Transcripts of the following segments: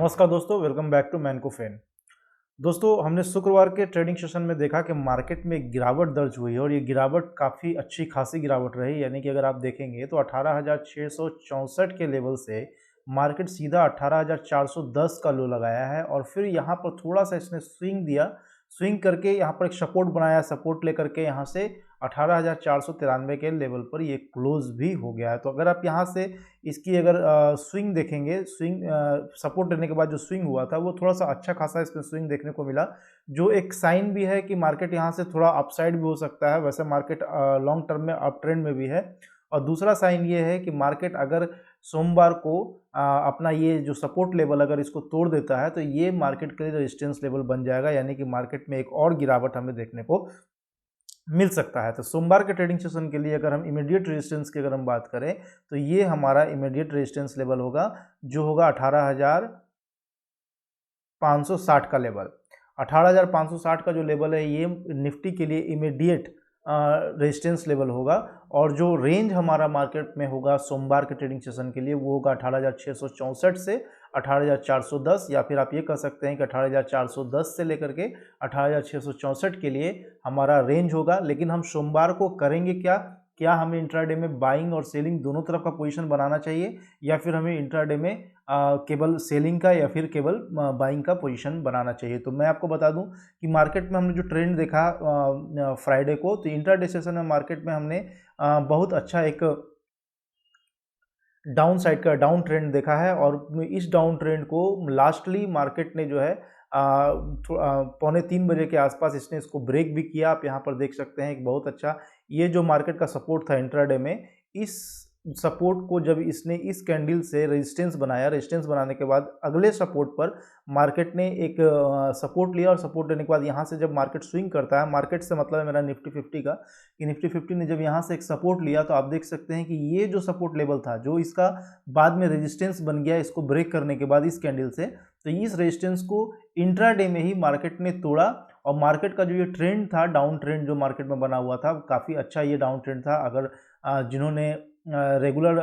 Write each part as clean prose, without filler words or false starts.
नमस्कार दोस्तों, welcome back to मैनको fan. दोस्तों, हमने शुक्रवार के ट्रेडिंग सेशन में देखा कि मार्केट में एक गिरावट दर्ज हुई है और ये गिरावट काफ़ी अच्छी खासी गिरावट रही। यानी कि अगर आप देखेंगे तो 18,664 के लेवल से मार्केट सीधा 18,410 का लो लगाया है और फिर यहाँ पर थोड़ा सा इसने स्विंग दिया। स्विंग करके यहाँ पर एक सपोर्ट बनाया, सपोर्ट लेकर के यहाँ से 18,493 के लेवल पर ये क्लोज भी हो गया है। तो अगर आप यहाँ से इसकी अगर स्विंग देखेंगे, स्विंग सपोर्ट लेने के बाद जो स्विंग हुआ था वो थोड़ा सा अच्छा खासा इसमें स्विंग देखने को मिला, जो एक साइन भी है कि मार्केट यहाँ से थोड़ा अपसाइड भी हो सकता है। वैसे मार्केट लॉन्ग टर्म में अप ट्रेंड में भी है। और दूसरा साइन ये है कि मार्केट अगर सोमवार को अपना ये जो सपोर्ट लेवल अगर इसको तोड़ देता है तो ये मार्केट के लिए रेजिस्टेंस लेवल बन जाएगा, यानी कि मार्केट में एक और गिरावट हमें देखने को मिल सकता है। तो सोमवार के ट्रेडिंग सेशन के लिए अगर हम इमीडिएट रेजिस्टेंस की अगर हम बात करें तो ये हमारा इमीडिएट रेजिस्टेंस लेवल होगा, जो होगा 18,560 का लेवल। 18,560 का जो लेवल है ये निफ्टी के लिए इमीडिएट रेजिस्टेंस लेवल होगा। और जो रेंज हमारा मार्केट में होगा सोमवार के ट्रेडिंग सेशन के लिए वो होगा 18,664 से 18,410, या फिर आप ये कह सकते हैं कि 18,410 से लेकर के 18,664 के लिए हमारा रेंज होगा। लेकिन हम सोमवार को करेंगे क्या हमें इंट्राडे में बाइंग और सेलिंग दोनों तरफ का पोजीशन बनाना चाहिए, या फिर हमें इंट्राडे में केवल सेलिंग का या फिर केवल बाइंग का पोजीशन बनाना चाहिए। तो मैं आपको बता दूं कि मार्केट में हमने जो ट्रेंड देखा फ्राइडे को, तो इंट्राडे सेशन में मार्केट में हमने बहुत अच्छा एक डाउन साइड का डाउन ट्रेंड देखा है। और इस डाउन ट्रेंड को लास्टली मार्केट ने जो है 2:45 बजे के आसपास इसने इसको ब्रेक भी किया। आप यहाँ पर देख सकते हैं एक बहुत अच्छा ये जो मार्केट का सपोर्ट था इंट्राडे में, इस सपोर्ट को जब इसने इस कैंडल से रेजिस्टेंस बनाया, रेजिस्टेंस बनाने के बाद अगले सपोर्ट पर मार्केट ने एक सपोर्ट लिया और सपोर्ट लेने के बाद यहाँ से जब मार्केट स्विंग करता है, मार्केट से मतलब है मेरा निफ्टी 50 का, कि निफ्टी 50 ने जब यहाँ से एक सपोर्ट लिया तो आप देख सकते हैं कि ये जो सपोर्ट लेवल था जो इसका बाद में रेजिस्टेंस बन गया इसको ब्रेक करने के बाद इस कैंडल से, तो इस रेजिस्टेंस को इंट्राडे में ही मार्केट ने तोड़ा। और मार्केट का जो ये ट्रेंड था, डाउन ट्रेंड जो मार्केट में बना हुआ था, काफ़ी अच्छा ये डाउन ट्रेंड था। अगर जिन्होंने रेगुलर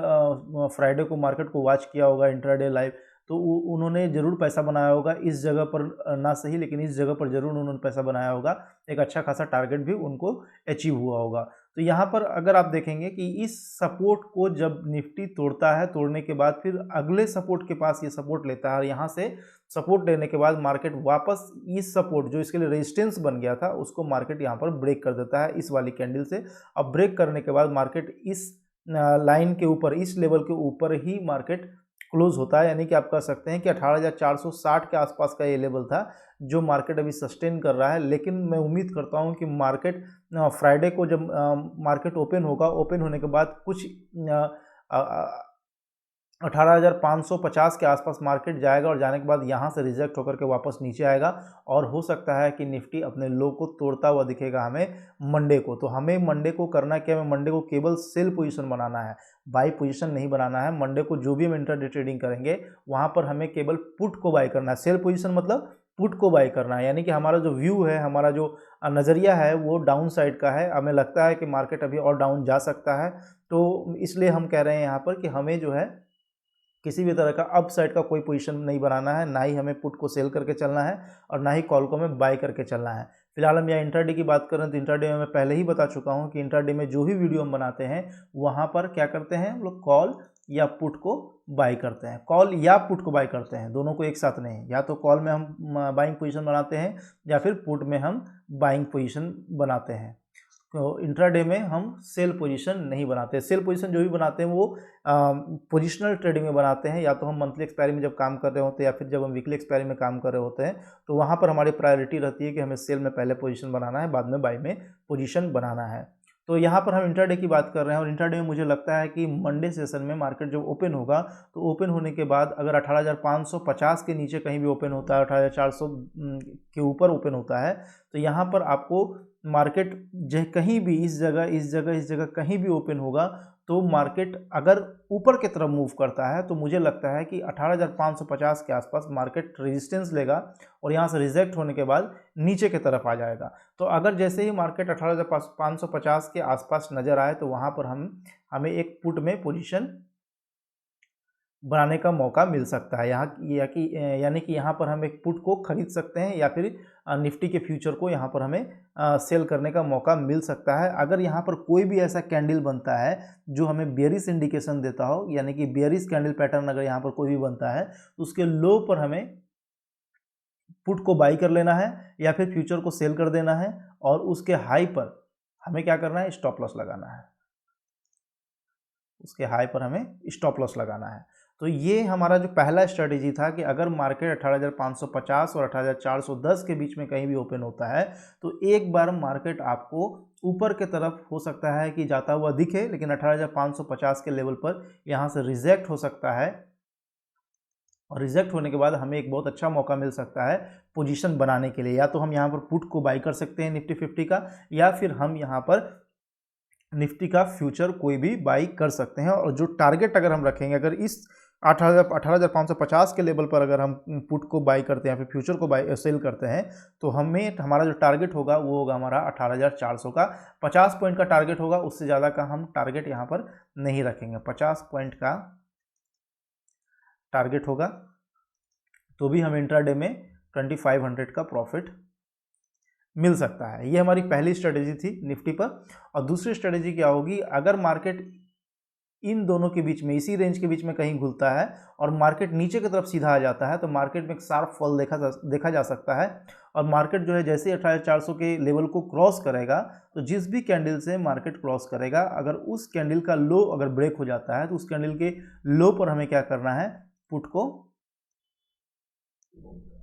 फ्राइडे को मार्केट को वॉच किया होगा इंट्राडे लाइव, तो उन्होंने ज़रूर पैसा बनाया होगा इस जगह पर, ना सही लेकिन इस जगह पर ज़रूर उन्होंने पैसा बनाया होगा। एक अच्छा खासा टारगेट भी उनको अचीव हुआ होगा। तो यहाँ पर अगर आप देखेंगे कि इस सपोर्ट को जब निफ्टी तोड़ता है, तोड़ने के बाद फिर अगले सपोर्ट के पास ये सपोर्ट लेता है और यहाँ से सपोर्ट लेने के बाद मार्केट वापस इस सपोर्ट जो इसके लिए रेजिस्टेंस बन गया था उसको मार्केट यहाँ पर ब्रेक कर देता है इस वाली कैंडल से। अब ब्रेक करने के बाद मार्केट इस लाइन के ऊपर, इस लेवल के ऊपर ही मार्केट क्लोज होता है। यानी कि आप कह सकते हैं कि 18,460 के आसपास का ये लेवल था जो मार्केट अभी सस्टेन कर रहा है। लेकिन मैं उम्मीद करता हूं कि मार्केट फ्राइडे को जब मार्केट ओपन होगा, ओपन होने के बाद कुछ 18,550 के आसपास मार्केट जाएगा और जाने के बाद यहाँ से रिजेक्ट होकर के वापस नीचे आएगा और हो सकता है कि निफ्टी अपने लो को तोड़ता हुआ दिखेगा हमें मंडे को। तो हमें मंडे को करना क्या, हमें मंडे को केवल सेल पोजीशन बनाना है, बाई पोजीशन नहीं बनाना है। मंडे को जो भी हम इंट्राडे ट्रेडिंग करेंगे वहाँ पर हमें केवल पुट को बाई करना है। सेल पोजीशन मतलब पुट को बाई करना है, यानी कि हमारा जो व्यू है, हमारा जो नज़रिया है वो डाउन साइड का है। हमें लगता है कि मार्केट अभी और डाउन जा सकता है, तो इसलिए हम कह रहे हैं यहाँ पर कि हमें जो है किसी भी तरह का अप साइड का कोई पोजीशन नहीं बनाना है, ना ही हमें पुट को सेल करके चलना है और ना ही कॉल को हमें बाय करके चलना है। फिलहाल हम यहाँ इंट्राडे की बात करें तो इंट्राडे में मैं पहले ही बता चुका हूँ कि इंट्राडे में जो भी वीडियो हम बनाते हैं वहाँ पर क्या करते हैं हम लोग, कॉल या पुट को बाय करते हैं। कॉल या पुट को बाय करते हैं, दोनों को एक साथ नहीं। या तो कॉल में हम बाइंग पोजीशन बनाते हैं या फिर पुट में हम बाइंग पोजीशन बनाते हैं। तो इंट्राडे में हम सेल पोजीशन नहीं बनाते। सेल पोजीशन जो भी बनाते हैं वो पोजिशनल ट्रेडिंग में बनाते हैं, या तो हम मंथली एक्सपायरी में जब काम कर रहे होते हैं या फिर जब हम वीकली एक्सपायरी में काम कर रहे होते हैं, तो वहाँ पर हमारी प्रायोरिटी रहती है कि हमें सेल में पहले पोजीशन बनाना है, बाद में बाई में पोजीशन बनाना है। तो यहाँ पर हम इंट्राडे की बात कर रहे हैं और इंट्राडे में मुझे लगता है कि मंडे सेशन में मार्केट जब ओपन होगा तो ओपन होने के बाद अगर 18,550 के नीचे कहीं भी ओपन होता है, 18,400 के ऊपर ओपन होता है, तो यहाँ पर आपको मार्केट कहीं भी इस जगह कहीं भी ओपन होगा तो मार्केट अगर ऊपर की तरफ मूव करता है तो मुझे लगता है कि 18,550 के आसपास मार्केट रेजिस्टेंस लेगा और यहाँ से रिजेक्ट होने के बाद नीचे की तरफ आ जाएगा। तो अगर जैसे ही मार्केट 18,550 के आसपास नज़र आए तो वहाँ पर हमें एक पुट में पोजीशन बनाने का मौका मिल सकता है यहाँ, यानी कि यहाँ पर हम एक पुट को खरीद सकते हैं या फिर निफ्टी के फ्यूचर को यहाँ पर हमें सेल करने का मौका मिल सकता है। अगर यहाँ पर कोई भी ऐसा कैंडल बनता है जो हमें बेयरिश इंडिकेशन देता हो, यानी कि बेयरिश कैंडल पैटर्न अगर यहाँ पर कोई भी बनता है तो उसके लो पर हमें पुट को बाई कर लेना है या फिर फ्यूचर को सेल कर देना है, और उसके हाई पर हमें क्या करना है, स्टॉप लॉस लगाना है। उसके हाई पर हमें स्टॉप लॉस लगाना है। तो ये हमारा जो पहला स्ट्रेटेजी था कि अगर मार्केट 18,550 और 18,410 के बीच में कहीं भी ओपन होता है तो एक बार मार्केट आपको ऊपर के तरफ हो सकता है कि जाता हुआ दिखे, लेकिन 18,550 के लेवल पर यहाँ से रिजेक्ट हो सकता है, और रिजेक्ट होने के बाद हमें एक बहुत अच्छा मौका मिल सकता है पोजीशन बनाने के लिए। या तो हम यहाँ पर पुट को बाई कर सकते हैं निफ्टी 50 का, या फिर हम यहाँ पर निफ्टी का फ्यूचर कोई भी बाई कर सकते हैं। और जो टारगेट अगर हम रखेंगे, अगर इस 18,550 के लेवल पर अगर हम पुट को बाई करते हैं या फिर फ्यूचर को बाई सेल करते हैं तो हमारा जो टारगेट होगा वो होगा हमारा 18,400 का। 50 पॉइंट का टारगेट होगा, उससे ज़्यादा का हम टारगेट यहाँ पर नहीं रखेंगे। 50 पॉइंट का टारगेट होगा तो भी हमें इंट्राडे में 2500 का प्रॉफिट मिल सकता है। ये हमारी पहली स्ट्रेटेजी थी निफ्टी पर। और दूसरी स्ट्रेटेजी क्या होगी, अगर मार्केट इन दोनों के बीच में, इसी रेंज के बीच में कहीं घुलता है और मार्केट नीचे की तरफ सीधा आ जाता है तो मार्केट में एक शार्प फॉल देखा जा सकता है। और मार्केट जो है जैसे 18,400 के लेवल को क्रॉस करेगा तो जिस भी कैंडल से मार्केट क्रॉस करेगा, अगर उस कैंडल का लो अगर ब्रेक हो जाता है तो उस कैंडल के लो पर हमें क्या करना है, पुट को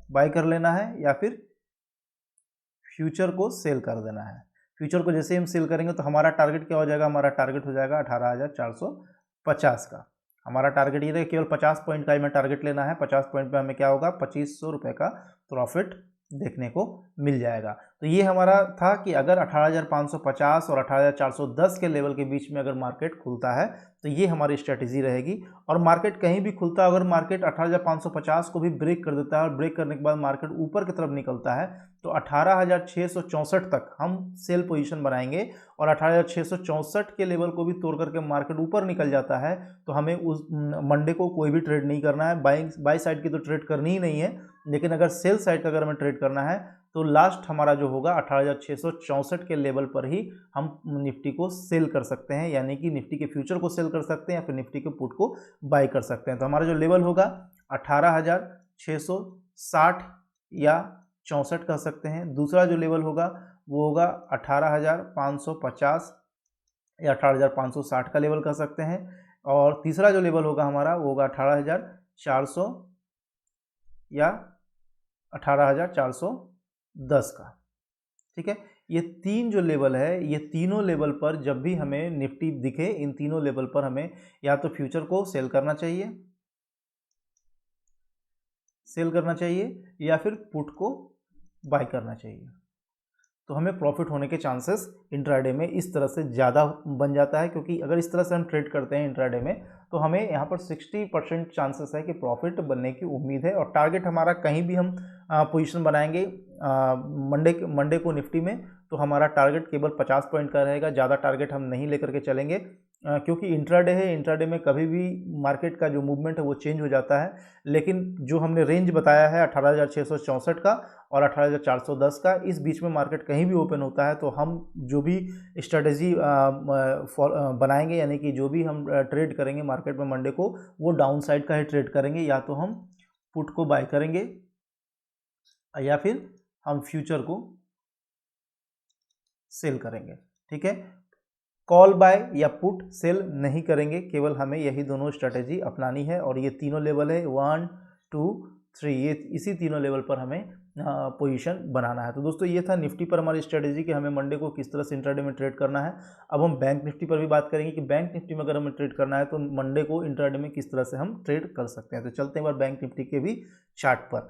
बाय कर लेना है या फिर फ्यूचर को सेल कर देना है। फ्यूचर को जैसे हम सेल करेंगे तो हमारा टारगेट क्या हो जाएगा, हमारा टारगेट हो जाएगा 18,450 का। हमारा टारगेट ये रहे, केवल 50 पॉइंट का हमें टारगेट लेना है। 50 पॉइंट पे हमें क्या होगा, 2500 रुपये का प्रॉफिट देखने को मिल जाएगा। तो ये हमारा था कि अगर 18,550 और 18,410 के लेवल के बीच में अगर मार्केट खुलता है तो ये हमारी स्ट्रेटेजी रहेगी। और मार्केट कहीं भी खुलता है, अगर मार्केट 18,550 को भी ब्रेक कर देता है और ब्रेक करने के बाद मार्केट ऊपर की तरफ निकलता है तो 18,664 तक हम सेल पोजीशन बनाएंगे। और 18,664 के लेवल को भी तोड़ करके मार्केट ऊपर निकल जाता है तो हमें उस मंडे को कोई भी ट्रेड नहीं करना है। बाई साइड की तो ट्रेड करनी ही नहीं है, लेकिन अगर सेल साइड का अगर हमें ट्रेड करना है तो लास्ट हमारा जो होगा 18,664 के लेवल पर ही हम निफ्टी को सेल कर सकते हैं, यानी कि निफ्टी के फ्यूचर को सेल कर सकते हैं या फिर निफ्टी के पुट को बाई कर सकते हैं। तो हमारा जो लेवल होगा 18,660 या 64 कह सकते हैं। दूसरा जो लेवल होगा वो होगा 18,550 या 18,560 का लेवल कह सकते हैं। और तीसरा जो लेवल होगा हमारा वो होगा 18,400 या 18,410 का। ठीक है, ये तीन जो लेवल है, ये तीनों लेवल पर जब भी हमें निफ्टी दिखे, इन तीनों लेवल पर हमें या तो फ्यूचर को सेल करना चाहिए या फिर पुट को बाय करना चाहिए। तो हमें प्रॉफिट होने के चांसेस इंट्राडे में इस तरह से ज़्यादा बन जाता है, क्योंकि अगर इस तरह से हम ट्रेड करते हैं इंट्राडे में तो हमें यहाँ पर 60% चांसेस है कि प्रॉफिट बनने की उम्मीद है। और टारगेट हमारा कहीं भी हम पोजीशन बनाएंगे मंडे को निफ्टी में तो हमारा टारगेट केवल 50 पॉइंट का रहेगा, ज़्यादा टारगेट हम नहीं लेकर के चलेंगे, क्योंकि इंट्राडे है। इंट्राडे में कभी भी मार्केट का जो मूवमेंट है वो चेंज हो जाता है। लेकिन जो हमने रेंज बताया है 18,664 का और 18,410 का, इस बीच में मार्केट कहीं भी ओपन होता है तो हम जो भी स्ट्रेटेजी बनाएंगे, यानी कि जो भी हम ट्रेड करेंगे मार्केट में मंडे को, वो डाउन साइड का ही ट्रेड करेंगे। या तो हम पुट को बाय करेंगे या फिर हम फ्यूचर को सेल करेंगे। ठीक है, कॉल बाय या पुट सेल नहीं करेंगे, केवल हमें यही दोनों स्ट्रेटेजी अपनानी है। और ये तीनों लेवल है 1, 2, 3, ये इसी तीनों लेवल पर हमें पोजीशन बनाना है। तो दोस्तों ये था निफ्टी पर हमारी स्ट्रेटेजी कि हमें मंडे को किस तरह से इंट्राडे में ट्रेड करना है। अब हम बैंक निफ्टी पर भी बात करेंगे कि बैंक निफ्टी में अगर हमें ट्रेड करना है तो मंडे को इंट्राडे में किस तरह से हम ट्रेड कर सकते हैं। तो चलते हैं बार बैंक निफ्टी के भी चार्ट पर।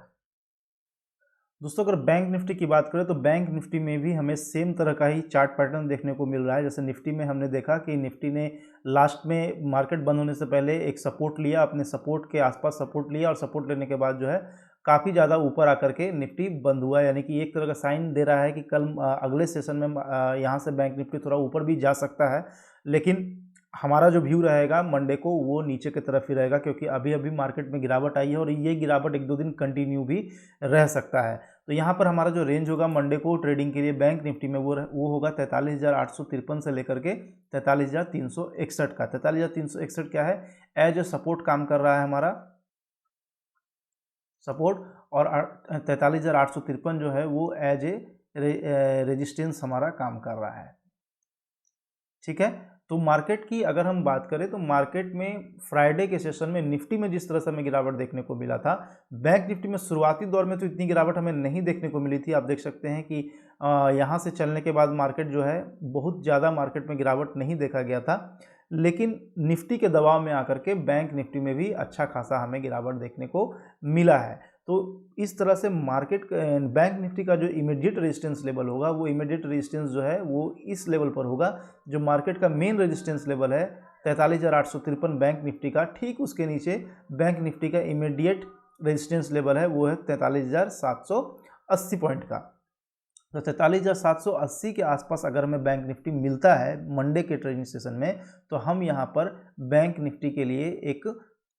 दोस्तों अगर बैंक निफ्टी की बात करें तो बैंक निफ्टी में भी हमें सेम तरह का ही चार्ट पैटर्न देखने को मिल रहा है। जैसे निफ्टी में हमने देखा कि निफ्टी ने लास्ट में मार्केट बंद होने से पहले एक सपोर्ट लिया, अपने सपोर्ट के आसपास सपोर्ट लिया, और सपोर्ट लेने के बाद जो है काफ़ी ज़्यादा ऊपर आकर के निफ्टी बंद हुआ, यानी कि एक तरह का साइन दे रहा है कि कल अगले सेशन में यहाँ से बैंक निफ्टी थोड़ा ऊपर भी जा सकता है। लेकिन हमारा जो व्यू रहेगा मंडे को वो नीचे की तरफ ही रहेगा, क्योंकि अभी अभी मार्केट में गिरावट आई है और ये गिरावट 1-2 दिन कंटिन्यू भी रह सकता है। तो यहाँ पर हमारा जो रेंज होगा मंडे को ट्रेडिंग के लिए बैंक निफ्टी में वो होगा 43,853 से लेकर के 43,361 का। 43,361 क्या है, एज ए सपोर्ट काम कर रहा है हमारा, सपोर्ट, और 43,853 जो है वो एज ए रेजिस्टेंस हमारा काम कर रहा है। ठीक है, तो मार्केट की अगर हम बात करें तो मार्केट में फ्राइडे के सेशन में निफ्टी में जिस तरह से हमें गिरावट देखने को मिला था, बैंक निफ्टी में शुरुआती दौर में तो इतनी गिरावट हमें नहीं देखने को मिली थी। आप देख सकते हैं कि यहाँ से चलने के बाद मार्केट जो है बहुत ज़्यादा मार्केट में गिरावट नहीं देखा गया था, लेकिन निफ्टी के दबाव में आकर के बैंक निफ्टी में भी अच्छा खासा हमें गिरावट देखने को मिला है। तो इस तरह से मार्केट बैंक निफ्टी का जो इमीडिएट रेजिस्टेंस लेवल होगा, वो इमीडिएट रेजिस्टेंस जो है वो इस लेवल पर होगा। जो मार्केट का मेन रेजिस्टेंस लेवल है 43,853 बैंक निफ्टी का, ठीक उसके नीचे बैंक निफ्टी का इमीडिएट रेजिस्टेंस लेवल है वो है 43,780 पॉइंट का। तो 43,780 के आसपास अगर हमें बैंक निफ्टी मिलता है मंडे के ट्रेडिंग सेशन में, तो हम यहाँ पर बैंक निफ्टी के लिए एक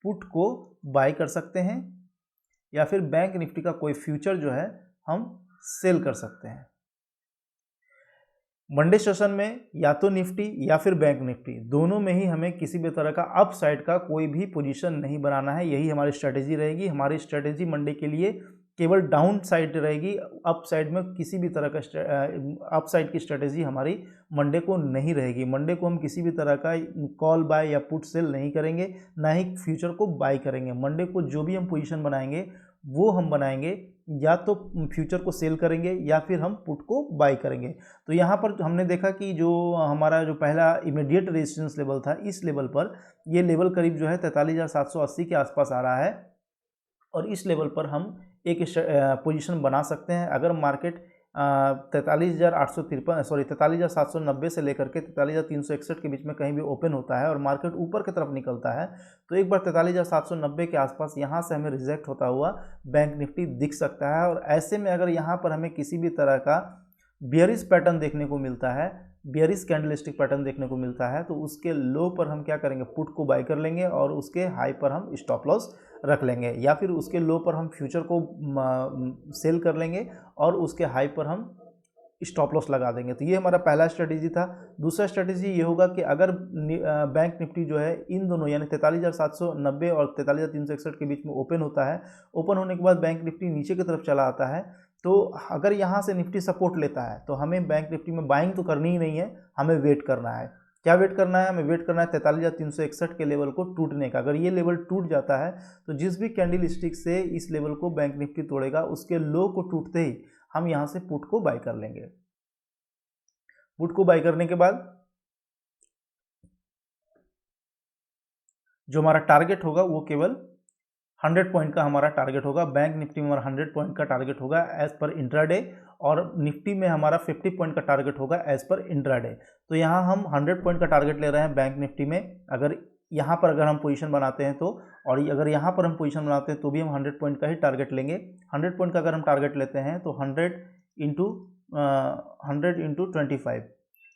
पुट को बाय कर सकते हैं, या फिर बैंक निफ्टी का कोई फ्यूचर जो है हम सेल कर सकते हैं। मंडे सेशन में या तो निफ्टी या फिर बैंक निफ्टी दोनों में ही हमें किसी भी तरह का अप साइड का कोई भी पोजीशन नहीं बनाना है। यही हमारी स्ट्रेटेजी रहेगी। हमारी स्ट्रेटेजी मंडे के लिए केवल डाउन साइड रहेगी, अप साइड में किसी भी तरह का अप साइड की स्ट्रेटेजी हमारी मंडे को नहीं रहेगी। मंडे को हम किसी भी तरह का कॉल बाय या पुट सेल नहीं करेंगे, ना ही फ्यूचर को बाय करेंगे। मंडे को जो भी हम पोजीशन बनाएंगे वो हम बनाएंगे या तो फ्यूचर को सेल करेंगे या फिर हम पुट को बाय करेंगे। तो यहाँ पर हमने देखा कि जो हमारा जो पहला इमीडिएट रेजिस्टेंस लेवल था, इस लेवल पर ये लेवल करीब जो है 43,780 के आसपास आ रहा है, और इस लेवल पर हम एक पोजीशन बना सकते हैं। अगर मार्केट 43,790 से लेकर के 43,361 के बीच में कहीं भी ओपन होता है और मार्केट ऊपर की तरफ निकलता है, तो एक बार 43,790 के आसपास यहाँ से हमें रिजेक्ट होता हुआ बैंक निफ्टी दिख सकता है। और ऐसे में अगर यहाँ पर हमें किसी भी तरह का बियरिश पैटर्न देखने को मिलता है, बियरिश कैंडलस्टिक पैटर्न देखने को मिलता है, तो उसके लो पर हम क्या करेंगे, पुट को बाय कर लेंगे और उसके हाई पर हम स्टॉप लॉस रख लेंगे, या फिर उसके लो पर हम फ्यूचर को सेल कर लेंगे और उसके हाई पर हम स्टॉप लॉस लगा देंगे। तो ये हमारा पहला स्ट्रेटेजी था। दूसरा स्ट्रेटेजी ये होगा कि अगर बैंक निफ्टी जो है इन दोनों यानी 43,790 और 43,361 के बीच में ओपन होता है, ओपन होने के बाद बैंक निफ्टी नीचे की तरफ चला आता है, तो अगर यहाँ से निफ्टी सपोर्ट लेता है तो हमें बैंक निफ्टी में बाइंग तो करनी ही नहीं है, हमें वेट करना है। क्या वेट करना है, हमें वेट करना है 43,361 के लेवल को टूटने का। अगर ये लेवल टूट जाता है तो जिस भी कैंडल स्टिक से इस लेवल को बैंक निफ्टी तोड़ेगा, उसके लो को टूटते ही हम यहाँ से पुट को बाय कर लेंगे। पुट को बाय करने के बाद जो हमारा टारगेट होगा वो केवल 100 पॉइंट का हमारा टारगेट होगा। बैंक निफ्टी में हमारा 100 पॉइंट का टारगेट होगा एज पर इंट्राडे, और निफ्टी में हमारा 50 पॉइंट का टारगेट होगा एज पर इंट्राडे। तो यहाँ हम 100 पॉइंट का टारगेट ले रहे हैं बैंक निफ्टी में। अगर यहाँ पर अगर हम पोजीशन बनाते हैं तो, और अगर यहाँ पर हम पोजीशन बनाते हैं तो भी हम 100 पॉइंट का ही टारगेट लेंगे। 100 पॉइंट का अगर हम टारगेट लेते हैं तो 100 इंटू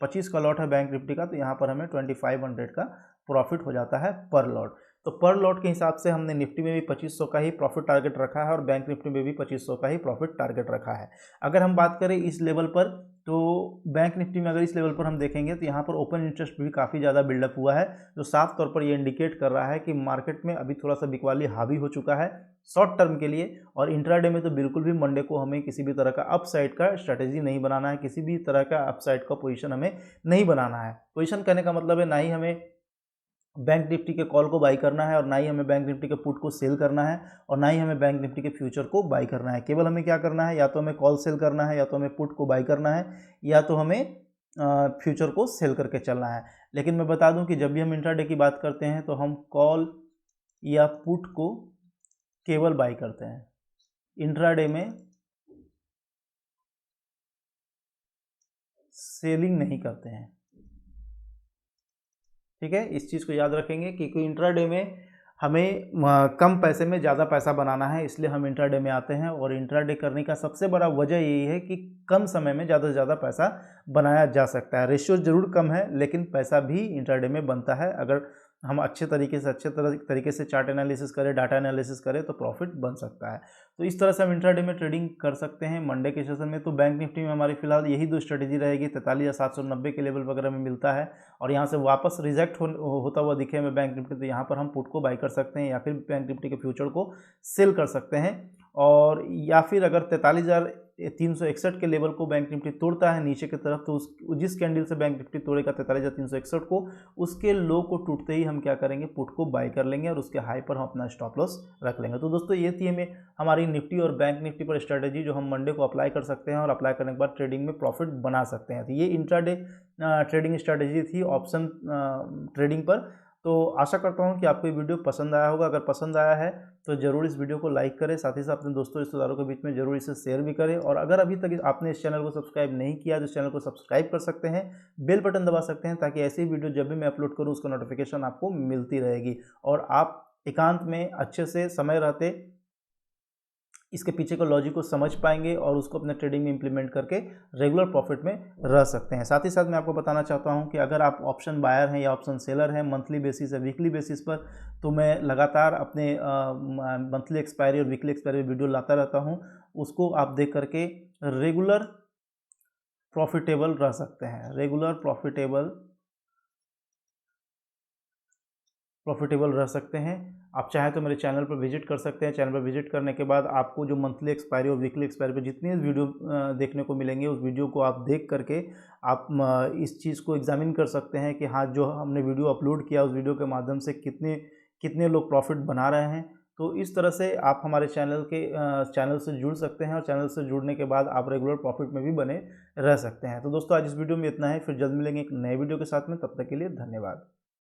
25 का लॉट है बैंक निफ्टी का, तो यहाँ पर हमें 2500 का प्रॉफिट हो जाता है पर लॉट। तो पर लॉट के हिसाब से हमने निफ्टी में भी 2500 का ही प्रॉफिट टारगेट रखा है और बैंक निफ्टी में भी 2500 का ही प्रॉफिट टारगेट रखा है। अगर हम बात करें इस लेवल पर, तो बैंक निफ्टी में अगर इस लेवल पर हम देखेंगे तो यहाँ पर ओपन इंटरेस्ट भी काफ़ी ज़्यादा बिल्डअप हुआ है, जो साफ तौर पर ये इंडिकेट कर रहा है कि मार्केट में अभी थोड़ा सा बिकवाली हावी हो चुका है शॉर्ट टर्म के लिए। और इंट्राडे में तो बिल्कुल भी मंडे को हमें किसी भी तरह का अपसाइड का स्ट्रैटेजी नहीं बनाना है, किसी भी तरह का अपसाइड का पोजीशन हमें नहीं बनाना है। पोजीशन कहने का मतलब है ना ही हमें बैंक निफ्टी के कॉल को बाई करना है और ना ही हमें बैंक निफ्टी के पुट को सेल करना है और ना ही हमें बैंक निफ्टी के फ्यूचर को बाई करना है। केवल हमें क्या करना है, या तो हमें कॉल सेल करना है, या तो हमें पुट को बाई करना है, या तो हमें फ्यूचर को सेल करके चलना है। लेकिन मैं बता दूं कि जब भी हम इंट्राडे की बात करते हैं तो हम कॉल या पुट को केवल बाई करते हैं, इंट्राडे में सेलिंग नहीं करते हैं। ठीक है, इस चीज़ को याद रखेंगे कि इंट्राडे में हमें कम पैसे में ज़्यादा पैसा बनाना है, इसलिए हम इंट्राडे में आते हैं। और इंट्राडे करने का सबसे बड़ा वजह यही है कि कम समय में ज़्यादा से ज़्यादा पैसा बनाया जा सकता है। रेशियो ज़रूर कम है, लेकिन पैसा भी इंट्राडे में बनता है। अगर हम अच्छे तरीके से चार्ट एनालिसिस करें, डाटा एनालिसिस करें, तो प्रॉफिट बन सकता है। तो इस तरह से हम इंट्राडे में ट्रेडिंग कर सकते हैं। मंडे के सेशन में तो बैंक निफ्टी में हमारी फिलहाल यही दो स्ट्रेटेजी रहेगी। 43,790 के लेवल वगैरह में मिलता है और यहाँ से वापस रिजेक्ट होता हुआ दिखे हमें बैंक निफ्टी, तो यहाँ पर हम पुट को बाई कर सकते हैं या फिर बैंक निफ्टी के फ्यूचर को सेल कर सकते हैं। और या फिर अगर 43,361 के लेवल को बैंक निफ्टी तोड़ता है नीचे की तरफ, तो उस जिस कैंडल से बैंक निफ्टी तोड़ेगा 43,361 को, उसके लो को टूटते ही हम क्या करेंगे, पुट को बाई कर लेंगे और उसके हाई पर हम अपना स्टॉप लॉस रख लेंगे। तो दोस्तों ये थी हमें हमारी निफ्टी और बैंक निफ्टी पर स्ट्रेटेजी, जो हम मंडे को अप्लाई कर सकते हैं और अप्लाई करने के बाद ट्रेडिंग में प्रॉफिट बना सकते हैं। तो ये इंट्राडे ट्रेडिंग स्ट्रेटेजी थी ऑप्शन ट्रेडिंग पर। तो आशा करता हूँ कि आपको ये वीडियो पसंद आया होगा। अगर पसंद आया है तो ज़रूर इस वीडियो को लाइक करें, साथ ही साथ अपने दोस्तों रिश्तेदारों के बीच में ज़रूर इसे शेयर भी करें। और अगर अभी तक आपने इस चैनल को सब्सक्राइब नहीं किया तो इस चैनल को सब्सक्राइब कर सकते हैं, बेल बटन दबा सकते हैं, ताकि ऐसी वीडियो जब भी मैं अपलोड करूँ उसका नोटिफिकेशन आपको मिलती रहेगी और आप एकांत में अच्छे से समय रहते इसके पीछे का लॉजिक को समझ पाएंगे और उसको अपने ट्रेडिंग में इंप्लीमेंट करके रेगुलर प्रॉफिट में रह सकते हैं। साथ ही साथ मैं आपको बताना चाहता हूं कि अगर आप ऑप्शन बायर हैं या ऑप्शन सेलर हैं, मंथली बेसिस या वीकली बेसिस पर, तो मैं लगातार अपने मंथली एक्सपायरी और वीकली एक्सपायरी वीडियो लाता रहता हूं। उसको आप देख करके रेगुलर प्रॉफिटेबल रह सकते हैं, रेगुलर प्रॉफिटेबल रह सकते हैं। आप चाहें तो मेरे चैनल पर विजिट कर सकते हैं। चैनल पर विजिट करने के बाद आपको जो मंथली एक्सपायरी और वीकली एक्सपायरी पर जितनी वीडियो देखने को मिलेंगे, उस वीडियो को आप देख करके आप इस चीज़ को एग्जामिन कर सकते हैं कि हाँ, जो हमने वीडियो अपलोड किया उस वीडियो के माध्यम से कितने लोग प्रॉफिट बना रहे हैं। तो इस तरह से आप हमारे चैनल से जुड़ सकते हैं और चैनल से जुड़ने के बाद आप रेगुलर प्रॉफिट में भी बने रह सकते हैं। तो दोस्तों आज इस वीडियो में इतना है, फिर जल्द मिलेंगे एक नए वीडियो के साथ में। तब तक के लिए धन्यवाद।